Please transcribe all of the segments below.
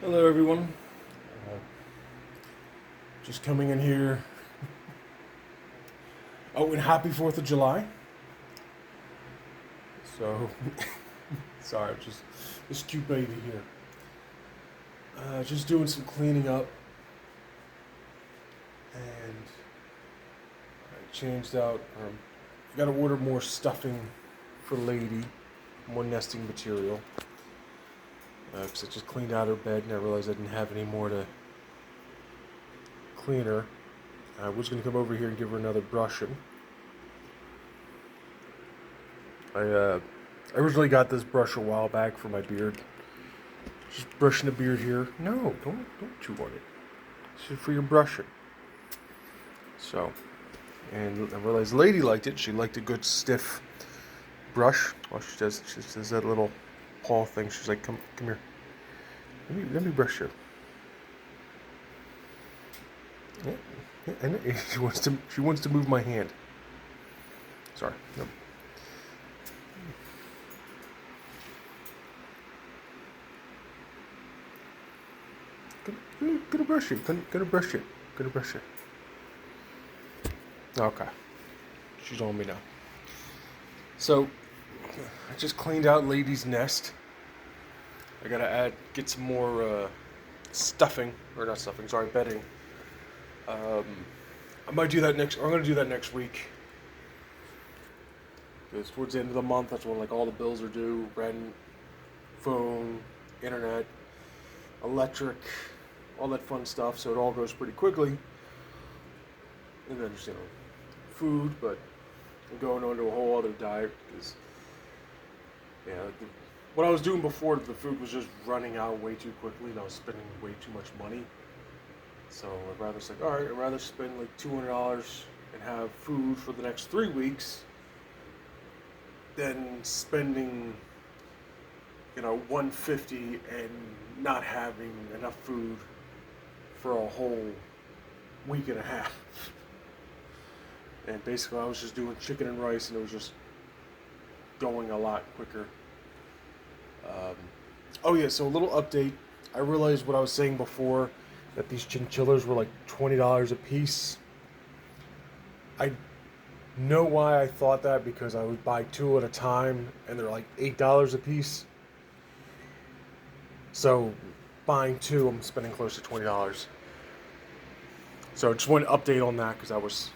Hello, everyone. Uh, just coming in here. Oh, and happy 4th of July. So, sorry, just this cute baby here. Just doing some cleaning up. And I changed out, got to order more stuffing for Lady, more nesting material. Because I just cleaned out her bed and I realized I didn't have any more to clean her. I was going to come over here and give her another brushing. I originally got this brush a while back for my beard. Just brushing the beard here. No, don't chew on it. This is for your brushing. So, and I realized Lady liked it. She liked a good stiff brush. Well, she does that little paw thing. She's like, come here. Let me brush you. Yeah, and she wants to move my hand. Sorry. No. Gonna brush you. Gonna brush you. Gonna brush you. Okay. She's on me now. So, I just cleaned out Lady's nest. I gotta get some more stuffing, or not stuffing, sorry, bedding. I might do that I'm gonna do that next week. Because towards the end of the month, that's when like all the bills are due, rent, phone, internet, electric, all that fun stuff, so it all goes pretty quickly. And then just, food, but I'm going on to a whole other diet because, what I was doing before, the food was just running out way too quickly and I was spending way too much money. So I'd rather spend like $200 and have food for the next 3 weeks than spending, $150 and not having enough food for a whole week and a half. And basically, I was just doing chicken and rice, and it was just going a lot quicker. So a little update. I realized what I was saying before, that these chinchillas were like $20 a piece. I know why I thought that, because I would buy 2 at a time, and they're like $8 a piece. So, buying 2, I'm spending close to $20. So, just want to update on that, because that was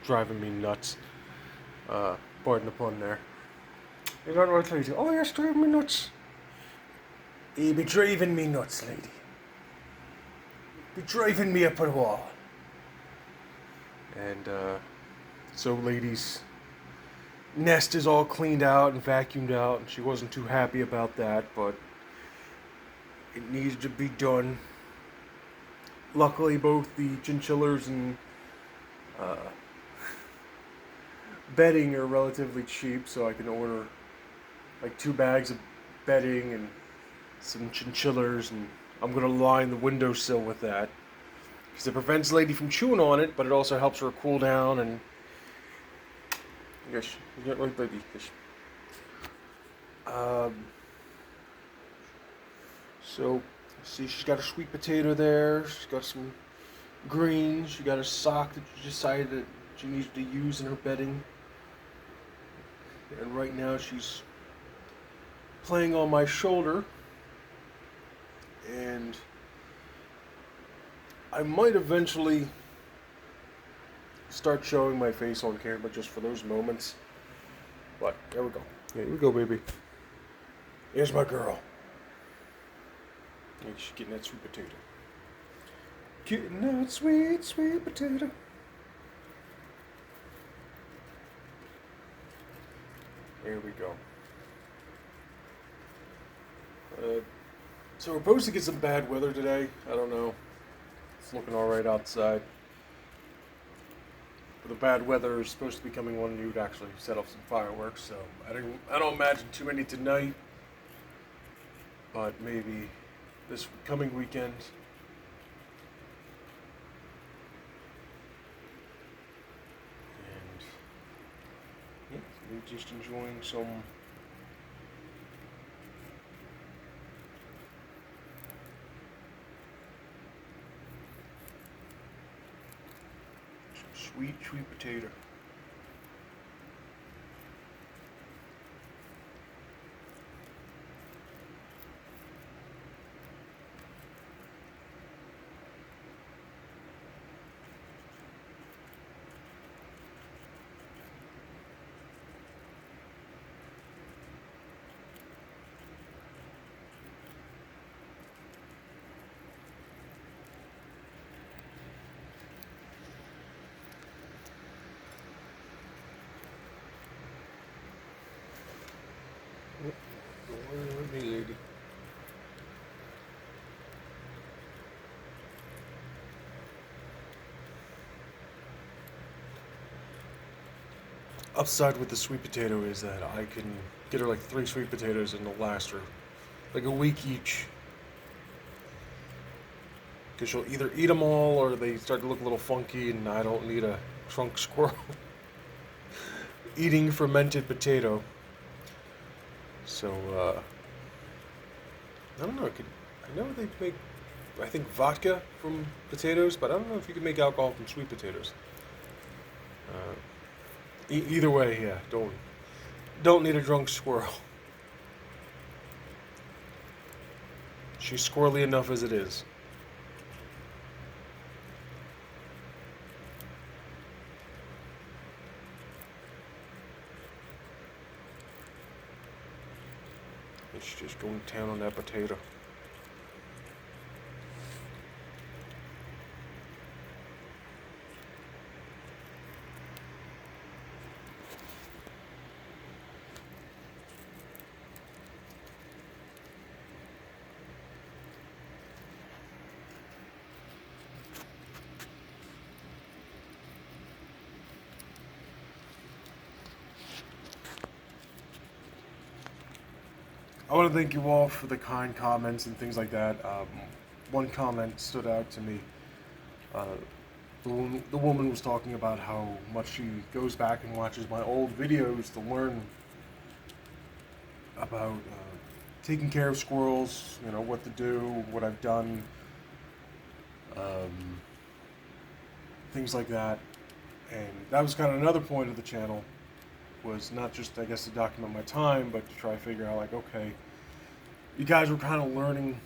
driving me nuts. Pardon the pun there. You don't know what I do. Oh, you're driving me nuts. You be driving me nuts, lady. Be driving me up a wall. And, so Lady's nest is all cleaned out and vacuumed out, and she wasn't too happy about that, but it needed to be done. Luckily, both the chinchillas and bedding are relatively cheap, so I can order like 2 bags of bedding and some chinchillas, and I'm gonna line the windowsill with that because it prevents Lady from chewing on it, but it also helps her cool down. And yes, you get right, baby. Yes. So see, she's got a sweet potato there. She's got some greens. She got a sock that she decided that she needs to use in her bedding. And right now she's playing on my shoulder. And I might eventually start showing my face on camera just for those moments. But there we go. Yeah, here we go, baby. Here's my girl. Yeah, she's getting that sweet potato. Getting that sweet, sweet potato. There we go. So we're supposed to get some bad weather today. I don't know. It's looking alright outside. But the bad weather is supposed to be coming when you would actually set off some fireworks. So I don't imagine too many tonight. But maybe this coming weekend. And yeah, we're just enjoying some Sweet, sweet potato. Don't worry about me, lady. Upside with the sweet potato is that I can get her like 3 sweet potatoes and they'll last her like a week each. Because she'll either eat them all or they start to look a little funky, and I don't need a drunk squirrel eating fermented potato. So, I don't know. I know they make, I think, vodka from potatoes, but I don't know if you can make alcohol from sweet potatoes. Either way, yeah, don't need a drunk squirrel. She's squirrely enough as it is. It's just going to town on that potato. I want to thank you all for the kind comments and things like that. One comment stood out to me. Uh, the woman was talking about how much she goes back and watches my old videos to learn about taking care of squirrels, you know, what to do, what I've done, um, things like that. And that was kind of another point of the channel, was not just, I guess, to document my time, but to try to figure out, like, okay, you guys were kind of learning,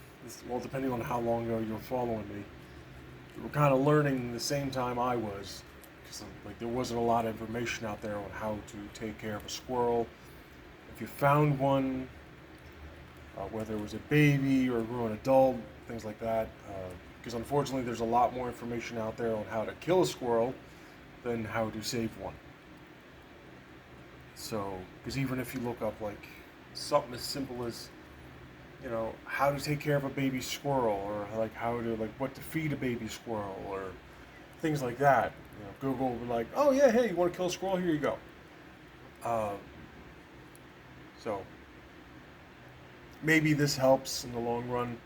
well, depending on how long ago you were following me, you were kind of learning the same time I was, because like there wasn't a lot of information out there on how to take care of a squirrel. If you found one, whether it was a baby or a grown adult, things like that, because unfortunately there's a lot more information out there on how to kill a squirrel than how to save one. So, because even if you look up like something as simple as, you know, how to take care of a baby squirrel, or like how to, like, what to feed a baby squirrel, or things like that, you know, Google will be like, oh yeah, hey, you want to kill a squirrel? Here you go. So maybe this helps in the long run.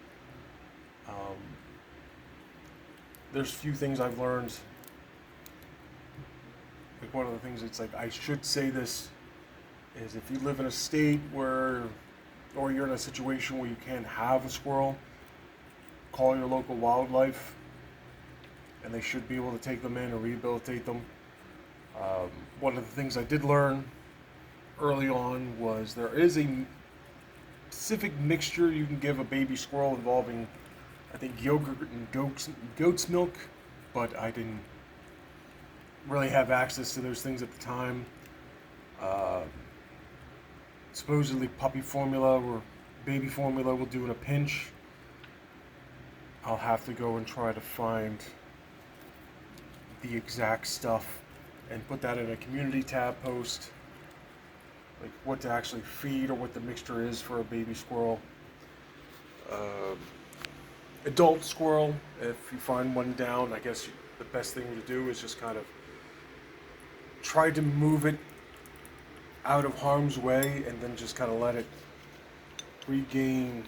There's a few things I've learned. Like, one of the things, it's like, I should say this, is if you live in a state where, or you're in a situation where you can't have a squirrel, call your local wildlife, and they should be able to take them in or rehabilitate them. One of the things I did learn early on was there is a specific mixture you can give a baby squirrel involving, I think, yogurt and goat's milk, but I didn't really have access to those things at the time. Supposedly puppy formula or baby formula will do in a pinch. I'll have to go and try to find the exact stuff and put that in a community tab post, like what to actually feed or what the mixture is for a baby squirrel. Adult squirrel, if you find one down, I guess the best thing to do is just kind of try to move it out of harm's way, and then just kind of let it regain,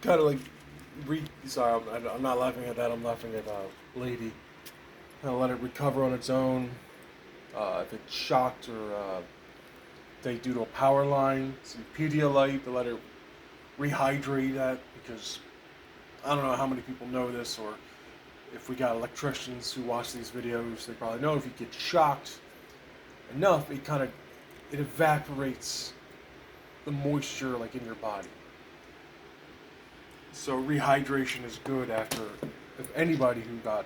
kind of like sorry, I'm not laughing at that, I'm laughing at lady. Kind of let it recover on its own. If it's shocked, or they do to a power line, some Pedialyte to let it rehydrate that, because I don't know how many people know this, or if we got electricians who watch these videos, they probably know if you get shocked enough, it evaporates the moisture like in your body. So rehydration is good after, if anybody who got,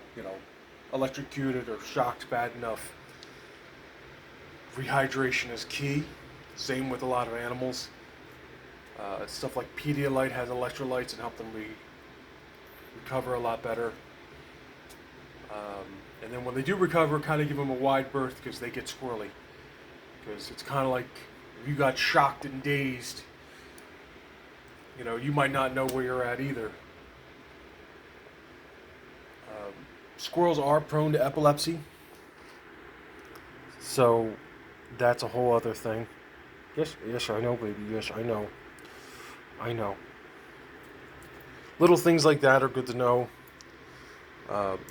electrocuted or shocked bad enough, rehydration is key. Same with a lot of animals. Stuff like Pedialyte has electrolytes and help them recover a lot better. And then when they do recover, kind of give them a wide berth because they get squirrely. Because it's kind of like if you got shocked and dazed, you might not know where you're at either. Squirrels are prone to epilepsy. So that's a whole other thing. Yes, I know, baby. Yes, I know. Little things like that are good to know.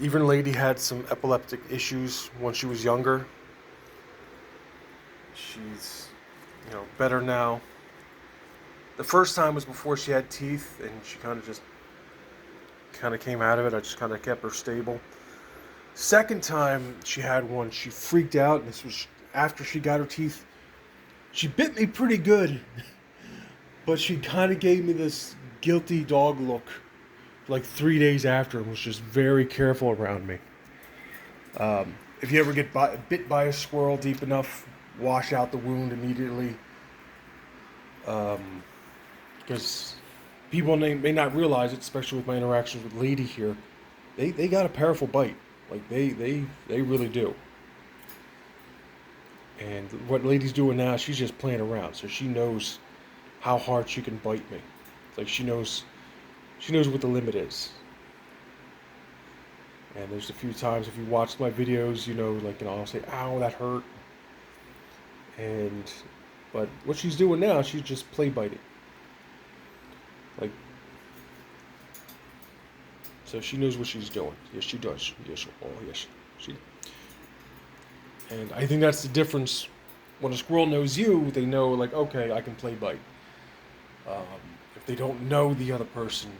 Even Lady had some epileptic issues when she was younger. She's, better now. The first time was before she had teeth, and she kind of came out of it. I just kind of kept her stable. Second time she had one, she freaked out, and this was after she got her teeth. She bit me pretty good, but she kind of gave me this guilty dog look like 3 days after and was just very careful around me. If you ever get bit by a squirrel deep enough, wash out the wound immediately. Because people may not realize it, especially with my interactions with Lady here, they got a powerful bite. Like, they really do. And what Lady's doing now, she's just playing around. So she knows how hard she can bite me. Like, she knows what the limit is. And there's a few times, if you watch my videos, I'll say, ow, that hurt. But what she's doing now, she's just play biting. Like, so she knows what she's doing. Yes, she does. Yes, she. And I think that's the difference. When a squirrel knows you, they know, like, okay, I can play bite. If they don't know the other person,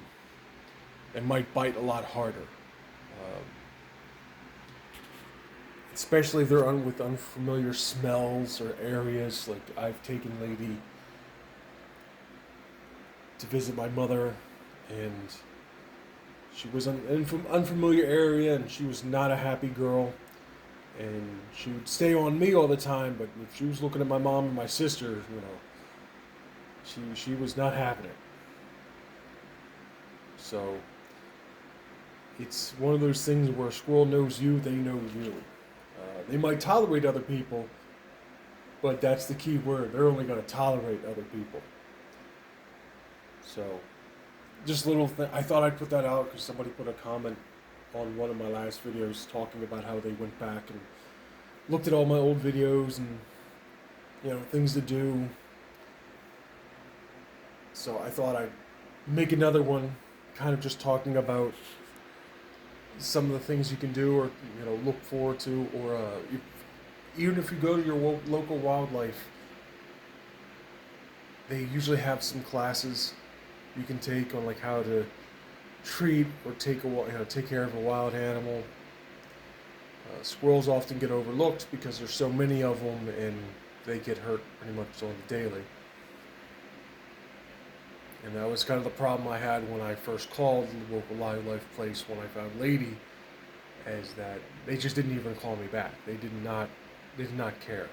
it might bite a lot harder. Especially if they're with unfamiliar smells or areas. Like, I've taken Lady to visit my mother, and she was in an unfamiliar area, and she was not a happy girl. And she would stay on me all the time, but if she was looking at my mom and my sister, she was not having it. So it's one of those things where a squirrel knows you, they know you. They might tolerate other people, but that's the key word. They're only going to tolerate other people. So, just little thing. I thought I'd put that out because somebody put a comment on one of my last videos talking about how they went back and looked at all my old videos and, things to do. So I thought I'd make another one kind of just talking about some of the things you can do or, look forward to, or even if you go to your local wildlife, they usually have some classes you can take on like how to treat or take care of a wild animal. Squirrels often get overlooked because there's so many of them and they get hurt pretty much on the daily. And that was kind of the problem I had when I first called the local wildlife place when I found Lady, is that they just didn't even call me back. They did not care.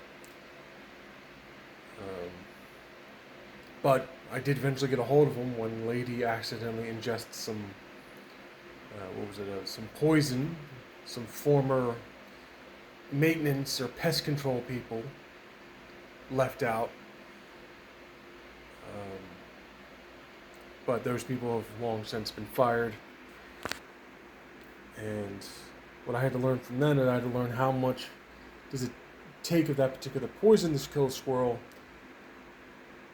But I did eventually get a hold of them when Lady accidentally ingested some, some poison. Some former maintenance or pest control people left out. But those people have long since been fired. And what I had to learn from then is I had to learn how much does it take of that particular poison to kill a squirrel.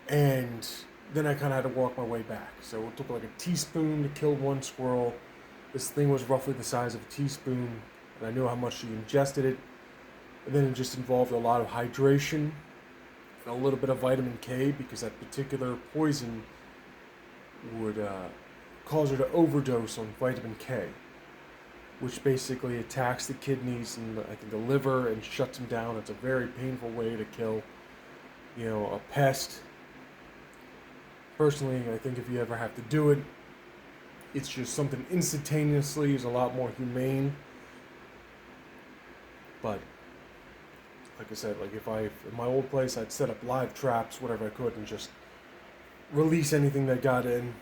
And then I kind of had to walk my way back. So it took like a teaspoon to kill one squirrel. This thing was roughly the size of a teaspoon, and I knew how much she ingested it. And then it just involved a lot of hydration, and a little bit of vitamin K, because that particular poison would cause her to overdose on vitamin K. which basically attacks the kidneys and I think the liver and shuts them down. It's a very painful way to kill, a pest. Personally, I think if you ever have to do it, it's just something instantaneously is a lot more humane. But like I said, like if in my old place, I'd set up live traps, whatever I could, and just release anything that got in.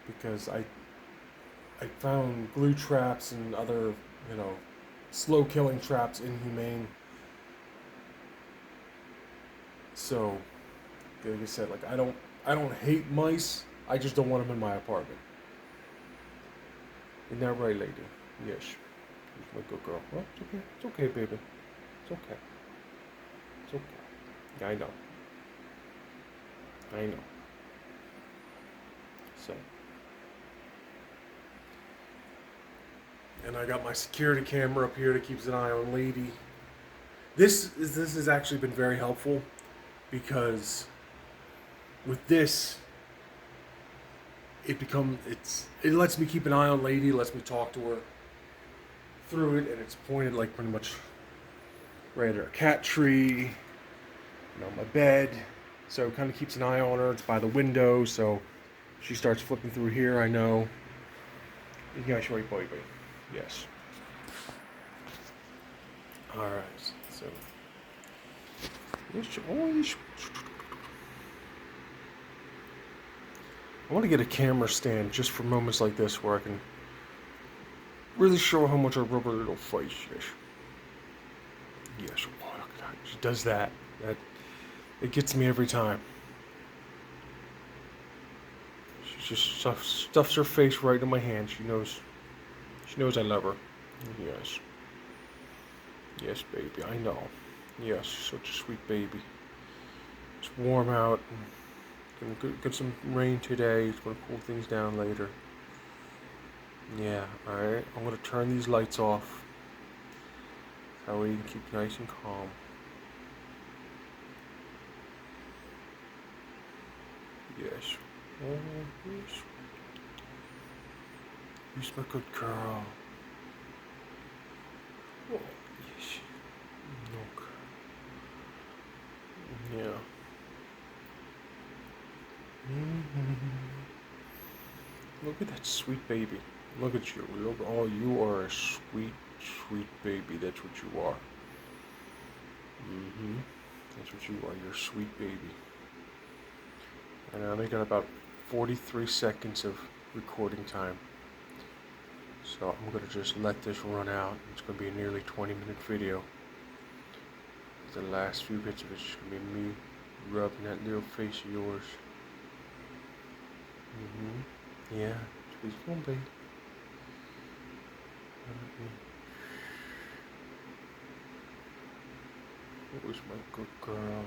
Because I found glue traps and other, slow killing traps inhumane. So, like I said, like I don't hate mice. I just don't want them in my apartment. Isn't that right, lady? Yes. She's my good girl. Oh, it's okay. It's okay, baby. It's okay. It's okay. Yeah, I know. I know. So. And I got my security camera up here that keeps an eye on lady. This has actually been very helpful because with this, it lets me keep an eye on lady, lets me talk to her through it, and it's pointed like pretty much right at her cat tree, my bed. So it kind of keeps an eye on her. It's by the window, so if she starts flipping through here, I know. Yes, right, baby. Yes. All right. So. I want to get a camera stand just for moments like this where I can really show how much I rub her little face. Yes. Yes. Oh, look at that. She does that. It gets me every time. She just stuffs her face right in my hand. She knows I love her. Yes. Yes, baby. I know. Yes, such a sweet baby. It's warm out. Gonna get some rain today. It's gonna cool things down later. Yeah, alright. I'm gonna turn these lights off. That way you can keep nice and calm. Yes. Oh, yes. You're my good girl. Oh, yes. Look. Yeah. Look at that sweet baby. Look at you. You are a sweet, sweet baby. That's what you are. That's what you are. You're a sweet baby. And I only got about 43 seconds of recording time. So I'm going to just let this run out. It's going to be a nearly 20-minute video. The last few bits of it's just going to be me rubbing that little face of yours. Yeah, she's gonna be. It was my good girl.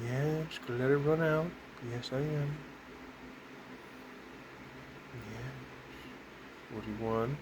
Yeah, just gonna let it run out. Yes, I am. Yeah. 41.